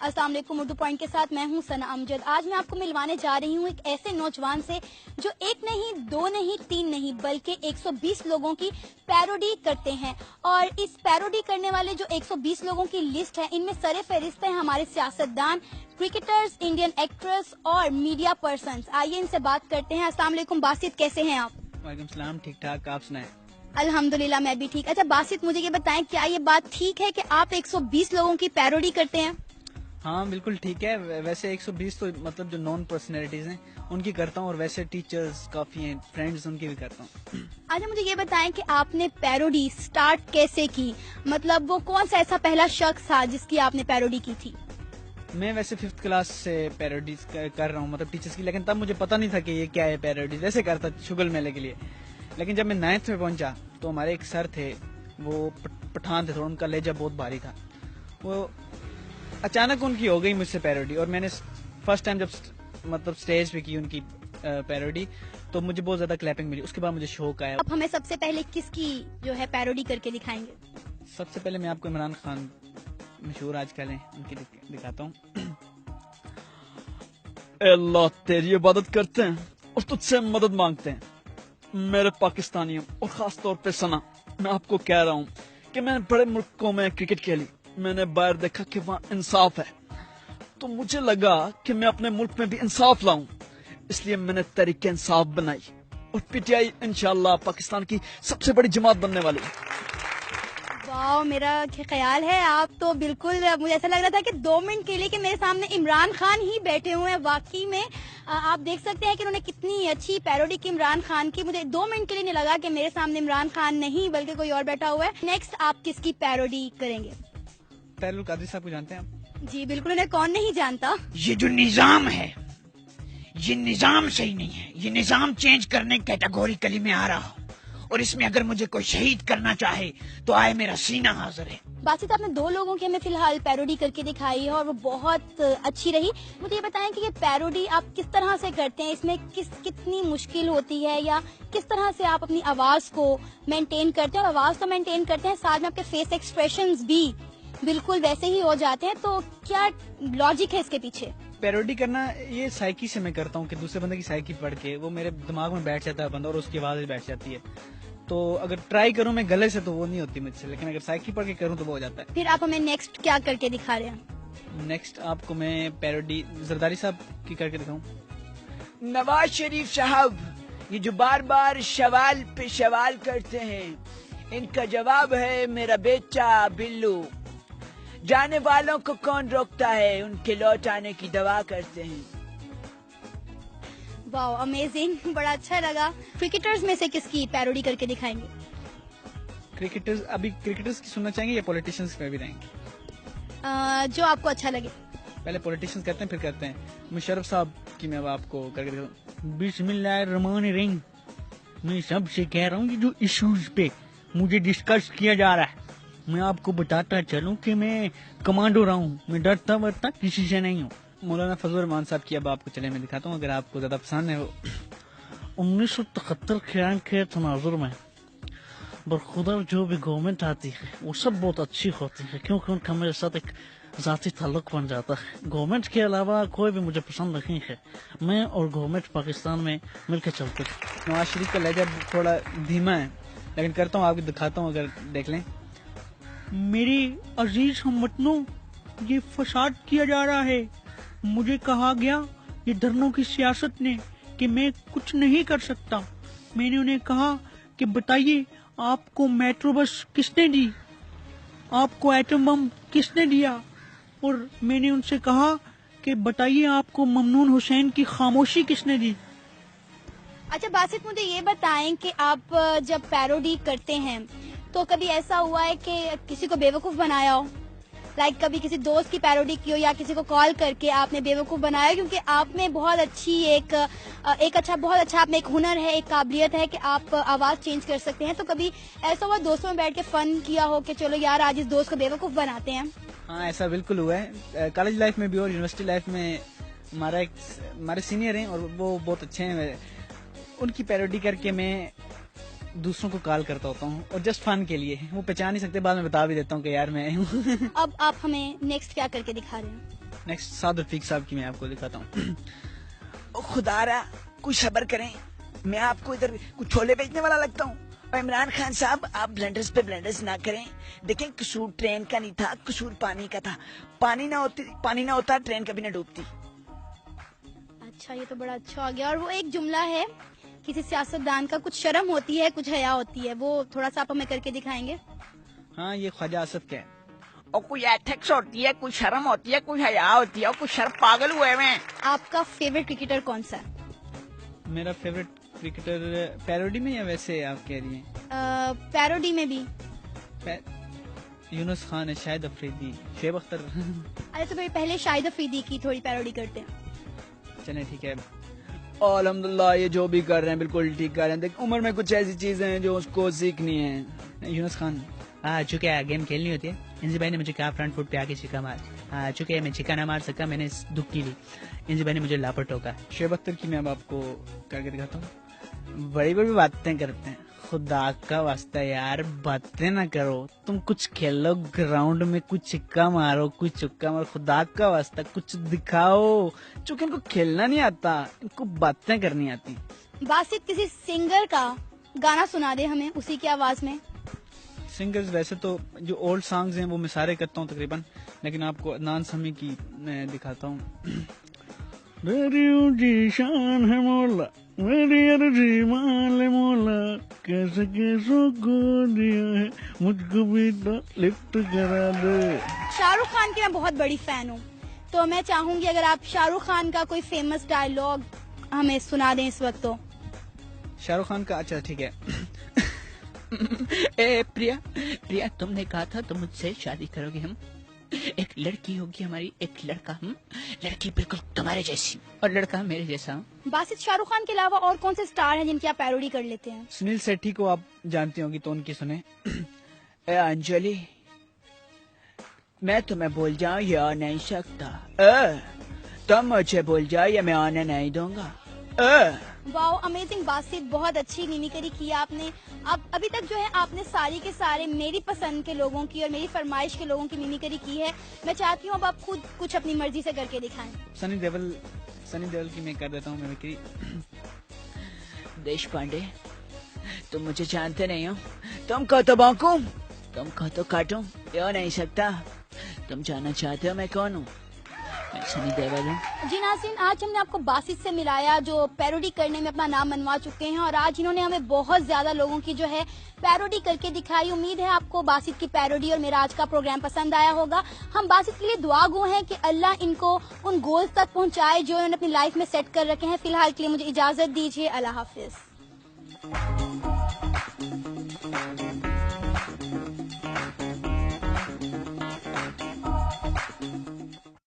अस्सलाम वालेकुम। उर्दू पॉइंट के साथ मैं हूं सना अमजद। आज मैं आपको मिलवाने जा रही हूं एक ऐसे नौजवान से जो एक नहीं, दो नहीं, तीन नहीं बल्कि 120 लोगों की पैरोडी करते हैं। और इस पैरोडी करने वाले जो 120 लोगों की लिस्ट है, इनमें सरे फहरिस्त हैं हमारे सियासतदान, क्रिकेटर्स, इंडियन एक्ट्रेस और मीडिया पर्सन्स। आइए इनसे बात करते हैं। अस्सलाम वालेकुम बासित, कैसे हैं आप? वालेकुम सलाम, ठीक ठाक, आप सुनाएं? अल्हम्दुलिल्लाह मैं भी ठीक। अच्छा बासित, मुझे ये बताएं, क्या ये बात ठीक है कि आप 120 लोगों की पैरोडी करते हैं? हाँ बिल्कुल ठीक है। वैसे 120 तो मतलब जो नॉन पर्सनैलिटीज हैं उनकी करता हूँ, और वैसे टीचर्स काफी हैं, फ्रेंड्स, उनकी भी करता हूँ। अच्छा मुझे ये बताएं कि आपने पैरोडी स्टार्ट कैसे की? मतलब वो कौन सा ऐसा पहला शख्स था जिसकी आपने पैरोडी की थी? मैं वैसे 5th क्लास से पैरोडीज कर रहा हूँ, मतलब टीचर्स की, लेकिन तब मुझे पता नहीं था कि ये क्या है पैरोडी। वैसे करता शुगल मेले के लिए, लेकिन जब मैं 9th में पहुंचा तो हमारे एक सर थे, वो पठान थे, थोड़ा उनका लहजा बहुत भारी था। वो अचानक उनकी हो गई मुझसे पैरोडी, और मैंने फर्स्ट टाइम जब मतलब स्टेज पे की उनकी पैरोडी तो मुझे बहुत ज्यादा क्लैपिंग मिली। उसके बाद मुझे शौक आया। अब हमें सबसे पहले किसकी जो है पैरोडी करके दिखाएंगे? सबसे पहले मैं आपको इमरान खान, मशहूर आजकल हैं, उनकी दिखाता हूँ। अल्लाह तेरी इबादत करते हैं और तुझसे मदद मांगते हैं, मेरे पाकिस्तानियों, और खास तौर पे सना, मैं आपको कह रहा हूँ कि मैंने बड़े मुल्कों में क्रिकेट खेली, मैंने बाहर देखा कि वहाँ इंसाफ है, तो मुझे लगा कि मैं अपने मुल्क में भी इंसाफ लाऊं, इसलिए मैंने तहरीक इंसाफ बनाई, और पीटीआई इंशाल्लाह पाकिस्तान की सबसे बड़ी जमात बनने वाली है। वाह, मेरा ख्याल है आप तो बिल्कुल, मुझे ऐसा लग रहा था कि 2 मिनट के लिए कि मेरे सामने इमरान खान ही बैठे हुए हैं। वाकई में आप देख सकते हैं कि उन्होंने कितनी अच्छी पैरोडी की इमरान खान की। मुझे 2 मिनट के लिए नहीं लगा कि मेरे सामने इमरान खान नहीं बल्कि कोई और बैठा हुआ है। नेक्स्ट आप किसकी पैरोडी करेंगे? तहलुल कादरी साहब को जानते हैं आप? जी बिल्कुल, उन्हें कौन नहीं जानता। ये जो निजाम है, ये निजाम सही नहीं है, ये निजाम चेंज करने कैटेगोरिकली में आ रहा हूँ, और इसमें अगर मुझे कोई शहीद करना चाहे तो आए, मेरा सीना हाजिर है। बासित, आपने 2 लोगों की हमें फिलहाल पैरोडी करके दिखाई है और वो बहुत अच्छी रही। मुझे ये बताएं कि ये पैरोडी आप किस तरह से करते हैं, इसमें कितनी मुश्किल होती है, या किस तरह से आप अपनी आवाज को मेंटेन करते हैं? और आवाज तो मेंटेन करते हैं, साथ में आपके फेस एक्सप्रेशंस भी बिल्कुल वैसे ही हो जाते हैं, तो क्या लॉजिक है इसके पीछे? पैरोडी करना ये साइकी से मैं करता हूँ कि दूसरे बंदे की साइकी पढ़ के वो मेरे दिमाग में बैठ जाता है बंदा, और उसकी आवाज भी बैठ जाती है। तो अगर ट्राई करूँ मैं गले से तो वो नहीं होती मुझसे, लेकिन अगर साइकी पढ़ के करूँ तो वो हो जाता है। फिर आप हमें नेक्स्ट क्या करके दिखा रहे हैं? नेक्स्ट आपको मैं पैरोडी जरदारी साहब की करके दिखाऊं। नवाज शरीफ साहब, ये जो बार बार सवाल पे सवाल करते हैं, इनका जवाब है मेरा बेटा बिल्लू। जाने वालों को कौन रोकता है, उनके लौट आने की दवा करते हैं। वाह, अमेजिंग, बड़ा अच्छा लगा। क्रिकेटर्स में से किसकी पैरोडी करके दिखाएंगे? क्रिकेटर्स, अभी क्रिकेटर्स की सुनना चाहेंगे या पॉलिटिशियंस पे भी रहेंगे? जो आपको अच्छा लगे। पहले पॉलिटिशियंस करते हैं, फिर करते हैं मुशर्रफ साहब की। मैं अब आपको करके दिखाऊं। बिस्मिल्लाहिर्रहमानिर्रहीम। मैं सबसे कह रहा हूँ कि जो इश्यूज पे मुझे डिस्कस किया जा रहा है, मैं आपको बताता चलूं कि मैं कमांडो रहा हूँ, मैं डरता वरता किसी से नहीं हूँ। मौलाना फजल रहमान साहब की अब आपको चले मैं दिखाता हूँ, अगर आपको ज्यादा पसंद है। 1973 के तनाजुर में बरखुदर जो भी गवर्नमेंट आती है वो सब बहुत अच्छी होती है, क्योंकि उनका मेरे साथ एक ज़ाती ताल्लुक बन जाता है। गवर्नमेंट के अलावा कोई भी मुझे पसंद नहीं है, मैं और गवर्नमेंट पाकिस्तान में मिलकर चलते हैं। नवाज शरीफ का लहजा थोड़ा धीमा है, लेकिन करता हूँ, आपको दिखाता हूँ, अगर देख लें। मेरे अजीज हमवतनों, ये फसाद किया जा रहा है। मुझे कहा गया ये धरनों की सियासत ने कि मैं कुछ नहीं कर सकता। मैंने उन्हें कहा कि बताइए आपको मेट्रो बस किसने दी, आपको एटम बम किसने दिया, और मैंने उनसे कहा कि बताइए आपको ममनून हुसैन की खामोशी किसने दी। अच्छा बासित, मुझे ये बताएं कि आप जब पैरोडी करते हैं तो कभी ऐसा हुआ है कि किसी को बेवकूफ बनाया हो? लाइक कभी किसी दोस्त की पैरोडी की हो, या किसी को कॉल करके आपने बेवकूफ बनाया, क्योंकि आप में बहुत अच्छी बहुत अच्छा आप में एक हुनर है, एक काबिलियत है कि आप आवाज चेंज कर सकते हैं। तो कभी ऐसा हुआ दोस्तों में बैठ के फन किया हो कि चलो यार आज इस दोस्त को बेवकूफ बनाते हैं? हाँ, ऐसा बिल्कुल हुआ है। कॉलेज लाइफ में भी और यूनिवर्सिटी लाइफ में हमारे सीनियर हैं और वो बहुत अच्छे हैं। उनकी पैरोडी करके मैं दूसरों को कॉल करता होता हूँ और जस्ट फन के लिए, वो पहचान नहीं सकते, बाद में बता भी देता हूँ कि यार मैं हूँ। अब आप हमें नेक्स्ट क्या करके दिखा रहे हैं? नेक्स्ट साद रफीक साहब की मैं आपको दिखाता हूँ। ओ खुदारा कुछ सब्र करें, मैं आपको इधर कुछ छोले बेचने वाला लगता हूँ। और इमरान खान साहब आप ब्लेंडर्स पे ब्लेंडर्स ना करें। देखें कसूर ट्रेन का नहीं था, कसूर पानी का था। पानी ना होता ट्रेन कभी ना डूबती। अच्छा, ये तो बड़ा अच्छा हो गया। और वो एक जुमला है, किसी सियासतदान का कुछ शर्म होती है कुछ हया होती है, वो थोड़ा सा आप हमें करके दिखाएंगे? हाँ, ये ख्वाजा असद का है। और कोई एथिक्स होती है, कुछ शर्म होती है, कुछ हया होती है, और कुछ शर्म पागल हुए में। आपका फेवरेट क्रिकेटर कौन सा है? मेरा फेवरेट क्रिकेटर पैरोडी में या वैसे आप कह रही हैं? पैरोडी में भी। यूनुस खान है, शाहिद अफरीदी, शेब अख्तर। अरे तो भाई पहले शाहिद अफरीदी की थोड़ी पैरोडी करते हैं। चले ठीक है। अल्हम्दुलिल्लाह, ये जो भी कर रहे हैं बिल्कुल ठीक कर रहे हैं। देख उम्र में कुछ ऐसी चीजें हैं जो उसको सीखनी है। यूनुस खान, चूंकि गेम खेलनी होती है, इंजी भाई ने मुझे कहा फ्रंट फुट पे आके छिक्का मार। चूंकि मैं छिक्का ना मार सका, मैंने दुक्की ली, इंजी भाई ने मुझे लापट टोका। शेब अख्तर की मैं अब आपको करके दिखाता हूँ। बड़ी बड़ी बातें करते हैं, खुदा का वास्ता यार बातें ना करो। तुम कुछ खेलो ग्राउंड में, कुछ छिक्का मारो, कुछ चुक्का मारो, खुदा का वास्ता कुछ दिखाओ। चूंकि इनको खेलना नहीं आता, इनको बातें करनी आती। बासित किसी सिंगर का गाना सुना दे हमें उसी की आवाज में। सिंगर्स वैसे तो जो ओल्ड सॉन्ग्स हैं वो मैं सारे करता हूँ तकरीबन, लेकिन आपको अदनान समी की मैं दिखाता हूँ। मेरी ऊंची शान है मौला, मेरी अर्जी मान ले मौला, कैसे कैसों को दिया है, मुझको भी तो लिफ्ट करा दे। शाहरुख खान की मैं बहुत बड़ी फैन हूँ, तो मैं चाहूंगी अगर आप शाहरुख खान का कोई फेमस डायलॉग हमें सुना दें इस वक्त। तो शाहरुख खान का, अच्छा ठीक है। ए प्रिया, तुमने कहा था तुम मुझसे शादी करोगे। हम एक लड़की होगी हमारी, एक लड़का, हम लड़की बिल्कुल तुम्हारे जैसी और लड़का मेरे जैसा। बासित, शाहरुख खान के अलावा और कौन से स्टार हैं जिनकी आप पैरोडी कर लेते हैं? सुनील शेट्टी को आप जानती होंगी तो उनकी सुने। ए अंजलि, मैं तुम्हें भूल जाऊं ये आ नहीं सकता। तुम मुझे भूल जाओ ये मैं आने नहीं दूंगा। वाओ, अमेजिंग बासित, बहुत अच्छी मिमिक्री की आपने। अब अभी तक जो है आपने सारी के सारे मेरी पसंद के लोगों की और मेरी फरमाइश के लोगों की मिमिक्री की है। मैं चाहती हूँ अब आप खुद कुछ अपनी मर्जी से करके दिखाएं। सनी देओल की मैं कर देता हूँ मिमिक्री। देश पांडे, तुम मुझे जानते नहीं हो। तुम कहो तो भौंकूं, तुम कहो तो काटूं, ये हो नहीं सकता। तुम जानना चाहते हो मैं कौन हूँ? मैं सनी देओल हूँ। जी नाज़रीन, आज हमने आपको बासित से मिलाया जो पैरोडी करने में अपना नाम मनवा चुके हैं, और आज इन्होंने हमें बहुत ज्यादा लोगों की जो है पैरोडी करके दिखाई। उम्मीद है आपको बासित की पैरोडी और मेरा आज का प्रोग्राम पसंद आया होगा। हम बासित के लिए दुआ गो हैं कि अल्लाह इनको उन गोल्स तक पहुंचाए जो इन्होंने अपनी लाइफ में सेट कर रखे हैं। फिलहाल के लिए मुझे इजाजत दीजिए, अल्लाह हाफिज।